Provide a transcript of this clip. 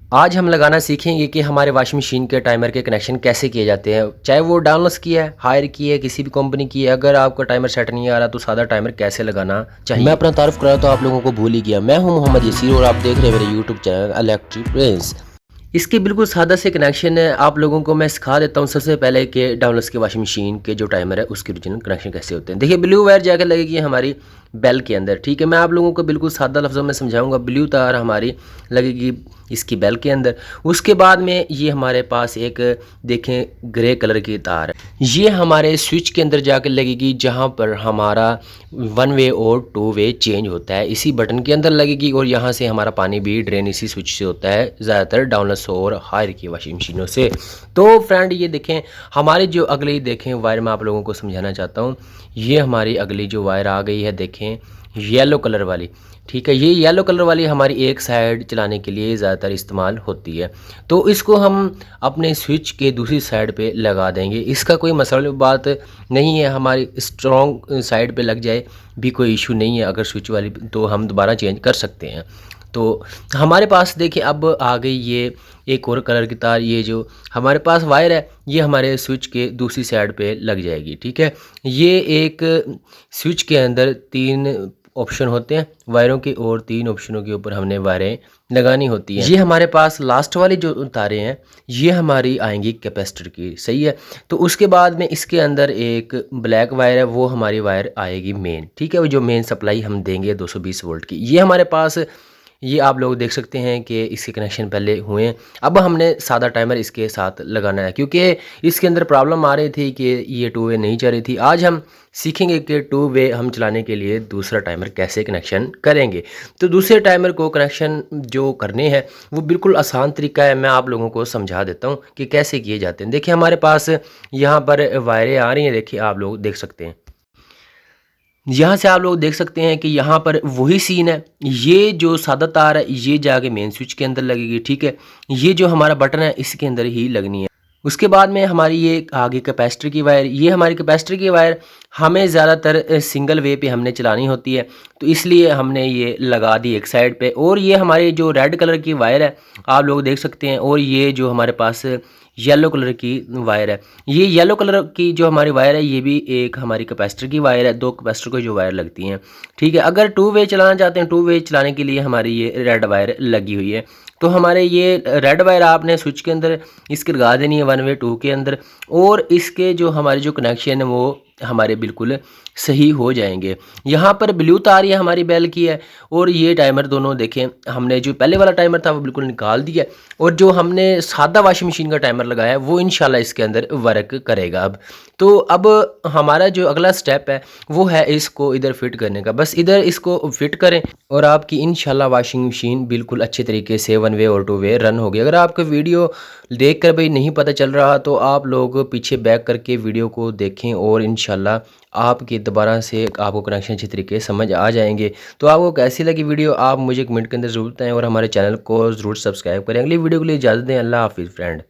आज हम लगाना सीखेंगे कि हमारे वॉशिंग मशीन के टाइमर के कनेक्शन कैसे किए जाते हैं, चाहे वो डाउनलोड की है, हायर की है, किसी भी कंपनी की है। अगर आपका टाइमर सेट नहीं आ रहा तो सादा टाइमर कैसे लगाना चाहिए। मैं अपना तारुफ करा तो आप लोगों को भूल ही गया। मैं हूं मोहम्मद यसीर और आप देख रहे हैं मेरे यूट्यूब चैनल इलेक्ट्रिक प्रिंस। इसके बिल्कुल सादा से कनेक्शन है, आप लोगों को मैं सिखा देता हूँ सबसे पहले कि डाउनलोड की वॉशिंग मशीन के जो टाइमर है उसके ओरिजिनल कनेक्शन कैसे होते हैं। देखिए, ब्लू वायर जाकर लगेगी हमारी बेल के अंदर, ठीक है। मैं आप लोगों को बिल्कुल सादा लफ्ज़ों में समझाऊंगा। ब्लू तार हमारी लगेगी इसकी बेल के अंदर। उसके बाद में ये हमारे पास एक देखें ग्रे कलर की तार है, ये हमारे स्विच के अंदर जाकर लगेगी, जहाँ पर हमारा 1 वे और 2 वे चेंज होता है इसी बटन के अंदर लगेगी। और यहाँ से हमारा पानी भी ड्रेन इसी स्विच से होता है, ज़्यादातर डाउनलेस और हायर की वॉशिंग मशीनों से। तो फ्रेंड ये देखें हमारी जो अगली देखें वायर मैं आप लोगों को समझाना चाहता हूँ। ये हमारी अगली जो वायर आ गई है देखें येलो कलर वाली, ठीक है। ये येलो कलर वाली हमारी एक साइड चलाने के लिए ज़्यादातर इस्तेमाल होती है। तो इसको हम अपने स्विच के दूसरी साइड पे लगा देंगे, इसका कोई मसला बात नहीं है। हमारी स्ट्रॉन्ग साइड पे लग जाए भी कोई इशू नहीं है, अगर स्विच वाली तो हम दोबारा चेंज कर सकते हैं। तो हमारे पास देखिए अब आ गई ये एक और कलर की तार, ये जो हमारे पास वायर है ये हमारे स्विच के दूसरी साइड पे लग जाएगी, ठीक है। ये एक स्विच के अंदर 3 ऑप्शन होते हैं वायरों के, और 3 ऑप्शनों के ऊपर हमने वायरें लगानी होती हैं। ये हमारे पास लास्ट वाली जो तारें हैं ये हमारी आएंगी कैपेसिटर की, सही है। तो उसके बाद में इसके अंदर एक ब्लैक वायर है, वो हमारी वायर आएगी मेन, ठीक है। वो जो मेन सप्लाई हम देंगे 220 वोल्ट की, ये हमारे पास ये आप लोग देख सकते हैं कि इसके कनेक्शन पहले हुए हैं। अब हमने सादा टाइमर इसके साथ लगाना है, क्योंकि इसके अंदर प्रॉब्लम आ रही थी कि ये 2 वे नहीं चल रही थी। आज हम सीखेंगे कि 2 वे हम चलाने के लिए दूसरा टाइमर कैसे कनेक्शन करेंगे। तो दूसरे टाइमर को कनेक्शन जो करने हैं वो बिल्कुल आसान तरीका है, मैं आप लोगों को समझा देता हूँ कि कैसे किए जाते हैं। देखिए हमारे पास यहाँ पर वायरें आ रही हैं, देखिए आप लोग देख सकते हैं। यहाँ से आप लोग देख सकते हैं कि यहाँ पर वही सीन है। ये जो सादा तार है ये जाके मेन स्विच के अंदर लगेगी, ठीक है। ये जो हमारा बटन है इसके अंदर ही लगनी है। उसके बाद में हमारी ये आगे कैपेसिटर की वायर, ये हमारी कैपेसिटर की वायर हमें ज़्यादातर सिंगल वे पे हमने चलानी होती है, तो इसलिए हमने ये लगा दी एक साइड पे। और ये हमारी जो रेड कलर की वायर है आप लोग देख सकते हैं, और ये जो हमारे पास येलो कलर की वायर है, ये येलो कलर की जो हमारी वायर है ये भी एक हमारी कैपेसिटर की वायर है। 2 कैपेसिटर को जो वायर लगती हैं, ठीक है। अगर 2 वे चलाना चाहते हैं, 2 वे चलाने के लिए हमारी ये रेड वायर लगी हुई है। तो हमारे ये रेड वायर आपने स्विच के अंदर इसकी लगा देनी है 1 वे 2 के अंदर, और इसके जो हमारे जो कनेक्शन है वो हमारे बिल्कुल सही हो जाएंगे। यहाँ पर ब्लू तार ये हमारी बेल की है, और ये टाइमर दोनों देखें हमने जो पहले वाला टाइमर था वो बिल्कुल निकाल दिया, और जो हमने सादा वॉशिंग मशीन का टाइमर लगाया है वो इंशाल्लाह इसके अंदर वर्क करेगा। अब हमारा जो अगला स्टेप है वो है इसको इधर फिट करने का। बस इधर इसको फिट करें और आपकी इंशाल्लाह वॉशिंग मशीन बिल्कुल अच्छे तरीके से 1 वे और 2 वे रन होगी। अगर आपको वीडियो देख कर भाई नहीं पता चल रहा तो आप लोग पीछे बैक करके वीडियो को देखें, और इंशाल्लाह आपके दोबारा से आपको कनेक्शन अच्छी तरीके से समझ आ जाएंगे। तो आपको कैसी लगी वीडियो आप मुझे कमेंट के अंदर ज़रूर बताएं, और हमारे चैनल को ज़रूर सब्सक्राइब करें। अगली वीडियो के लिए इजाज़त दें। अल्लाह हाफिज़ फ्रेंड।